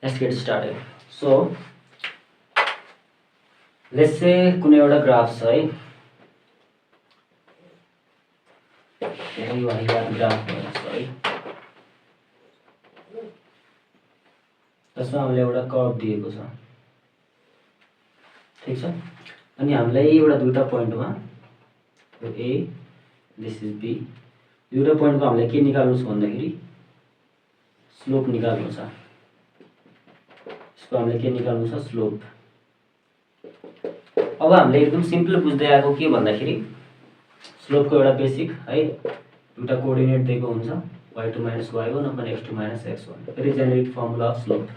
let's get started. So let's say कुनै एउटा graph छ है, यो वाइवार ग्राफ भन्छ है, जसमा हामीले एउटा कर्व दिएको छ, ठीक छ। अनि हामीलाई एउटा दुईटा पोइन्टमा यो ए, दिस इज बी, दुईटा पोइन्टमा हामीले के निकाल्नु छ भन्दाखेरि स्लोप निकाल्नु छ। यसको हामीले के निकाल्नु छ, स्लोप। अब हामीले एकदम सिम्पल बुझ्दै आएको के भन्दाखेरि स्लोपको एउटा बेसिक है, दुईटा कोअर्डिनेट दिएको हुन्छ, y2 - y1 upon x2 - x1, very generic formula of slope,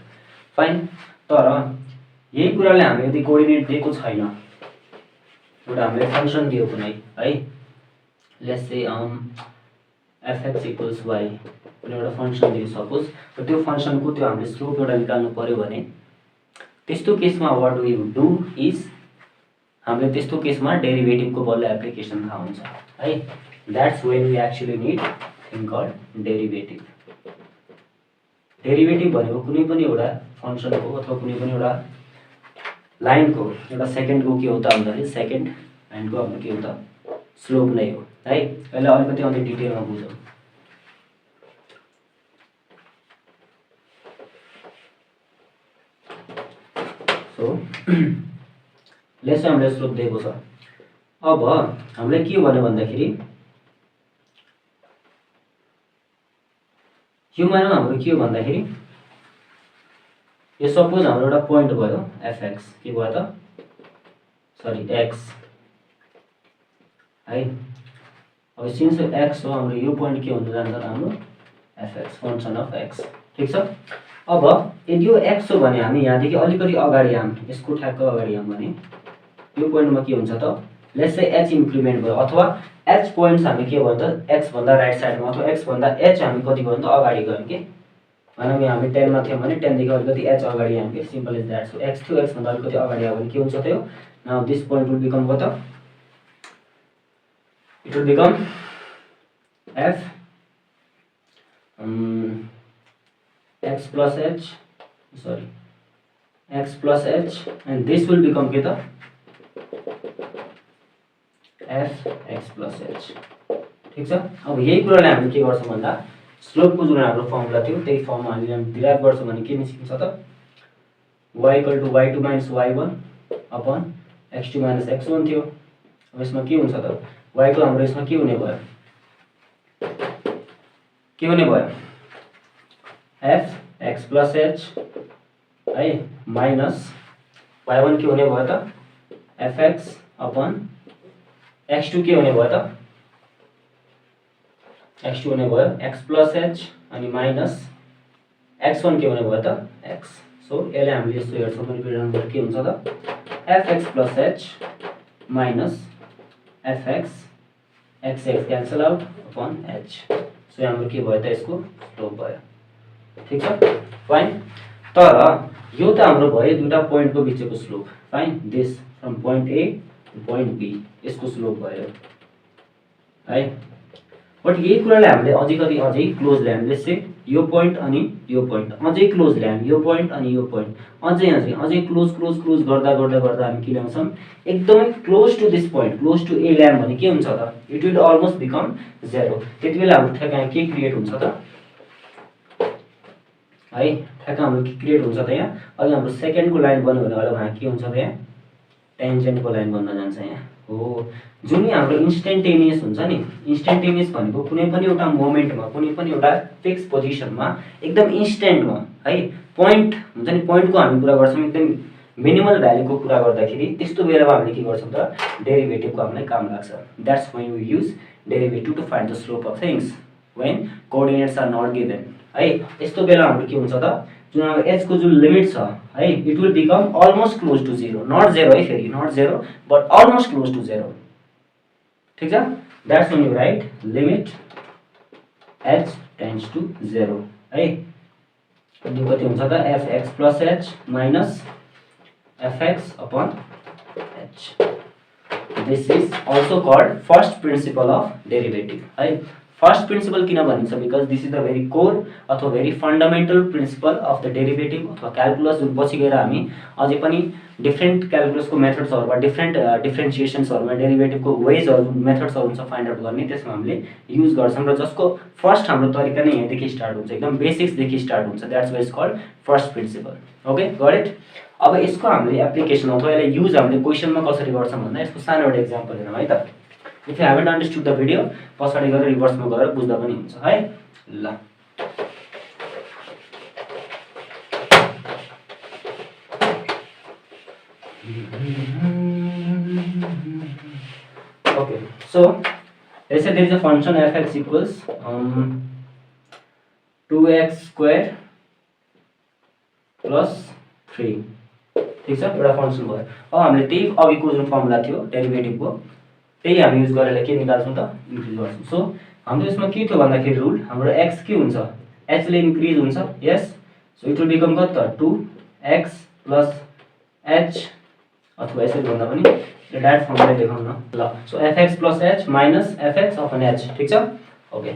fine. तर यही कुराले हामीले यदि कोअर्डिनेट दिएको छैन, एउटा हामीले फंक्सन दियो कुनै है, लेट्स से fx = y कुनै एउटा फंक्सन दियो सपोज, र त्यो फंक्सनको त्यो हामीले स्लोप एउटा निकाल्नु पर्यो भने त्यस्तो केसमा what we would do is हामीले त्यस्तो केसमा डेरिभेटिभको बल्ल एप्लिकेसन थाहा हुन्छ है। That's when we actually need thing called derivative. Derivative भनेको कुनै पनि एउटा फंक्सनको अथवा कुनै पनि एउटा लाइनको एउटा सेकेन्डको के हो त भन्दाखेरि सेकेन्ड लाइनको हाम्रो के हो त स्लोप नै हो है। यसलाई अलिकति अझै डिटेलमा बुझौँ। सो लेट्स से हामीले स्लोप दिएको छ। अब हामीले के भन्यो भन्दाखेरि यो मानौँ हाम्रो के हो भन्दाखेरि यो सपोज हाम्रो एउटा पोइन्ट भयो fx, के भयो त, सरी x है। अब सिन्स x हो हाम्रो यो पोइन्ट के हुन जान्छ त हाम्रो fx, फंक्सन अफ x, ठीक छ। अब यदि यो x हो भने हामी यहाँदेखि अलिकति अगाडि आम, यसको ठ्याक्क अगाडि आम भने यो पोइन्टमा के हुन्छ त, लेट्स से h इन्क्रिमेन्ट भयो अथवा h पोइन्ट्स हामी के भयो त x भन्दा राइट साइडमा अथवा x भन्दा h हामी कति गयौँ त अगाडि गयौँ के, मानौँ यहाँ हामी 10 मा थियौँ भने 10 देखि अलिकति h अगाडि आयौँ के, simple is that. So x थियो, x भन्दा अलिकति अगाडि आयो भने के हुन्छ त यो, now this point will become what, it will become f x plus h, sorry x plus h, and this will become के त f x plus h, ठीक छ। अब यही कुराले हामीले के गर्छौँ भन्दा स्लोपको जुन हाम्रो फर्मुला थियो त्यही फर्ममा हामीले डिराइभ गर्छौँ भने के निस्किन्छ त, y = y2 - y1 upon x2 - x1 थियो। अब यसमा के हुन्छ त, y को हाम्रो यसमा के हुने भयो, के हुने भयो, f x plus h है, माइनस y1 के हुने भयो त fx अपन x2 के हुने भयो त, x2 हुने भयो x plus h अनि माइनस x1 के हुने भयो त x। सो यसले हामीले यस्तो हेर्छौँ भने परिणामबाट के हुन्छ त, fx plus h minus fx, x cancel out upon h। So हाम्रो के भयो त, यसको स्लोप भयो, ठीक छ, फाइन। तर यो त हाम्रो भयो दुईटा पोइन्टको बिचको slope, fine, this from point a to point b, यसको स्लोप भयो है। बट यही कुराले हामीले अझै क्लोज ल्यायौँ, लेट्स से यो पोइन्ट अनि यो पोइन्ट अझै क्लोज ल्यायौँ, यो पोइन्ट अनि यो पोइन्ट अझै क्लोज गर्दा हामी के ल्याउँछौँ, एकदमै close to this point, close to A ल्यायौँ भने के हुन्छ त, इट विल अलमोस्ट बिकम 0। त्यति बेला हाम्रो ठ्याक्क के क्रिएट हुन्छ त है, ठ्याक्क हाम्रो के क्रिएट हुन्छ त, यहाँ अहिले हाम्रो सेकेन्डको लाइन बन्यो भने अहिले के हुन्छ त, यहाँ टेन्जेन्टको लाइन बन्न जान्छ यहाँ हो। जुन हाम्रो इन्स्टेन्टेनियस हुन्छ नि, इन्स्टेन्टेनियस भनेको कुनै पनि एउटा मोमेन्टमा, कुनै पनि एउटा फिक्स पोजिसनमा एकदम इन्स्टेन्टमा है, पोइन्ट हुन्छ नि, पोइन्टको हामी कुरा गर्छौँ एकदम मिनिमल भ्यालुको कुरा गर्दाखेरि त्यस्तो बेलामा हामीले के गर्छौँ त, डेरिभेटिभको हामीलाई काम लाग्छ। That's when we use derivative to find the slope of things when coordinates are not given है। यस्तो बेला हाम्रो के हुन्छ त, जुन हाम्रो h को जुन लिमिट छ है, it will become almost close to 0, not 0 है, फेरि not 0 but almost close to 0, ठीक छ। That's when you write limit h tends to 0 है। अनि कति हुन्छ त, fx plus h minus fx upon h। This is also called first principle of derivative है। फर्स्ट प्रिन्सिपल किन भनिन्छ because this is the very core अथवा very fundamental principle of the derivative अथवा क्यालकुलस, जुन पछि गएर हामी अझै पनि डिफ्रेन्ट क्यालकुलसको मेथड्सहरूमा डिफ्रेन्ट डिफ्रेन्सिएसन्सहरूमा डेरिभेटिभको वेजहरू मेथड्सहरू हुन्छ फाइन्ड आउट गर्ने, त्यसमा हामीले युज गर्छौँ र जसको फर्स्ट हाम्रो तरिका नै यहाँदेखि स्टार्ट हुन्छ, एकदम बेसिक्सदेखि स्टार्ट हुन्छ। That's why is called first principle. Okay, got it. अब यसको हामीले एप्लिकेसन अथवा यसलाई युज हामीले क्वेसनमा कसरी गर्छौँ भन्दा यसको सानो एउटा इक्जाम्पल हेरौँ है त। If you haven't understood the video पछाडि गएर रिभर्समा गएर बुझ्दा पनि हुन्छ है। ल okay, so let's say there is a function fx equals 2x square plus 3, ठीक छ, एउटा फंक्सन भयो। अब हामीले त्यही अघिको जुन फर्मुला थियो डेरिभेटिभको त्यही हामी युज गरेर के निकाल्छौँ त, इन्क्रिज गर्छौँ। सो हाम्रो यसमा के थियो भन्दाखेरि रुल हाम्रो x के हुन्छ, h ले इन्क्रिज हुन्छ, यस। सो इट विल बिकम कति त 2x प्लस h, अथवा यसरी भन्दा पनि डाइरेक्ट फर्मुला लेखौँ न ल। So fx plus h minus fx upon h, ठीक छ। ओके,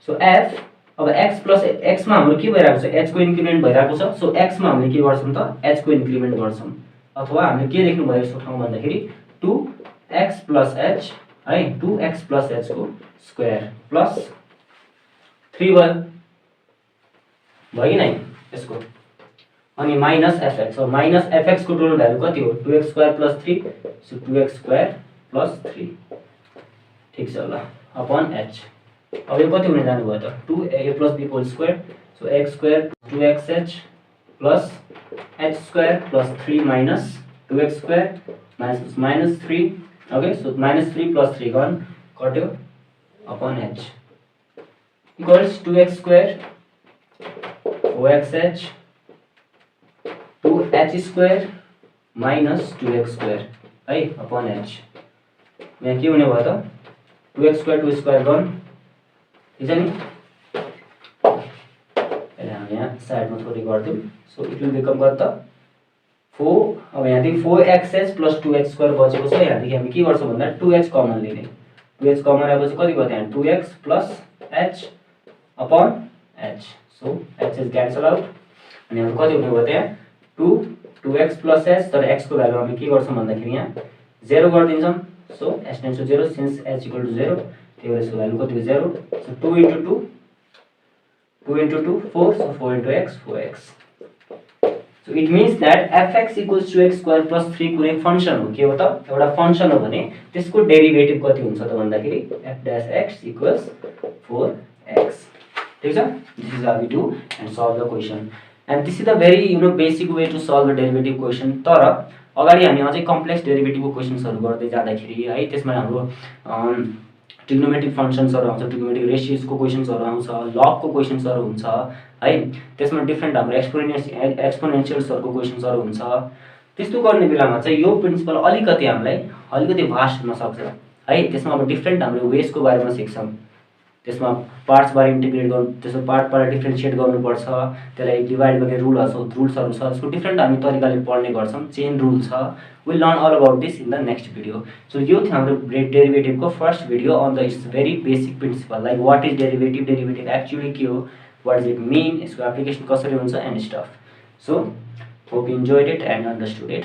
सो f अब x प्लस x मा हाम्रो के भइरहेको छ, h को इन्क्रिमेन्ट भइरहेको छ। सो x मा हामीले के गर्छौँ त, h को इन्क्रिमेन्ट गर्छौँ, अथवा हामीले के लेख्नु भयो यसको ठाउँ भन्दाखेरि 2x प्लस h है, 2x प्लस h को स्क्वायर प्लस 3 भयो कि नै यसको, अनि माइनस fx। और माइनस fx को टोटल भ्यालु कति हो, 2x square plus 3, so 2x square plus 3, ठीक छ ल, अपन h। अब यो कति हुने जानु भयो त 2a plus b whole square, so x square 2xh plus h square plus 3 minus 2x square minus minus 3। Okay, so minus 3 plus 3 गन कट्यो upon h equals 2x square 4xh 2h square minus 2x square है upon h। यहाँ के हुने भयो त 2x square 2 square gun, ठीक छ नि। अहिले हामी यहाँ साइडमा थोरै गर्दिउँ। सो इट विल बिकम कति त 4, अब यहाँदेखि 4xh प्लस 2x स्क्वायर बचेको छ। यहाँदेखि हामी के गर्छौँ भन्दा 2h कमन लिने, 2h कमन आएपछि कति भयो त्यहाँ 2x plus h upon h। So h is cancel out, अनि हाम्रो कति हुने भयो त्यहाँ 2x प्लस h, तर x को भ्यालु हामी के गर्छौँ भन्दाखेरि यहाँ 0 गरिदिन्छौँ। So h tends to 0 since h equal to 0, त्यही भएर यसको भ्यालु कति हो 0। So 2 into 2 4, so 4 into x 4x। So it means that fx equals 2x square plus 3 कुनै फंक्शन हो, के हो त एउटा फंक्शन हो भने त्यसको डेरिभेटिभ कति हुन्छ त भन्दाखेरि f dash x equals 4x, ठीक छ। This is how we do and solve the question, and this is the very basic way to solve the derivative question। तर अगाडि हामी अझै कम्प्लेक्स डेरिभेटिभको क्वेशन्सहरु गर्दै जाँदाखेरि है त्यसमा हाम्रो ट्रिग्नोमेट्रिक फंक्शन्सहरु आउँछ, ट्रिग्नोमेट्रिक रेशियोजको क्वेशन्सहरु आउँछ, लगको क्वेशन्सहरु हुन्छ है, त्यसमा डिफरेन्ट हाम्रो एक्सपोनेन्शियल्सहरुको क्वेशन्सहरु हुन्छ। त्यस्तो गर्ने बेलामा चाहिँ यो प्रिन्सिपल अलिकति हामीलाई अलिकति भास्ट हुन सक्छ है। त्यसमा अब डिफरेन्ट हाम्रो वेजको बारेमा सिक्छौं, त्यसमा पार्ट्स बारे इन्टिग्रेट गर्नु, त्यसको पार्ट डिफरेन्शिएट गर्नुपर्छ, त्यसलाई डिवाइड गर्ने रुल्सहरु छ, त्यसको डिफरेन्ट हामी तरिकाले पढ्ने गर्छौं, चेन रुल छ। We learn all about this in the next video. So यो थियो हाम्रो डेरिभेटिभको first video on the it's very basic principle, like what is derivative, derivative actually के हो, व्हाट इज इट मीन, यसको एप्लिकेसन कसरी हुन्छ and stuff. So hope you enjoyed it and understood it.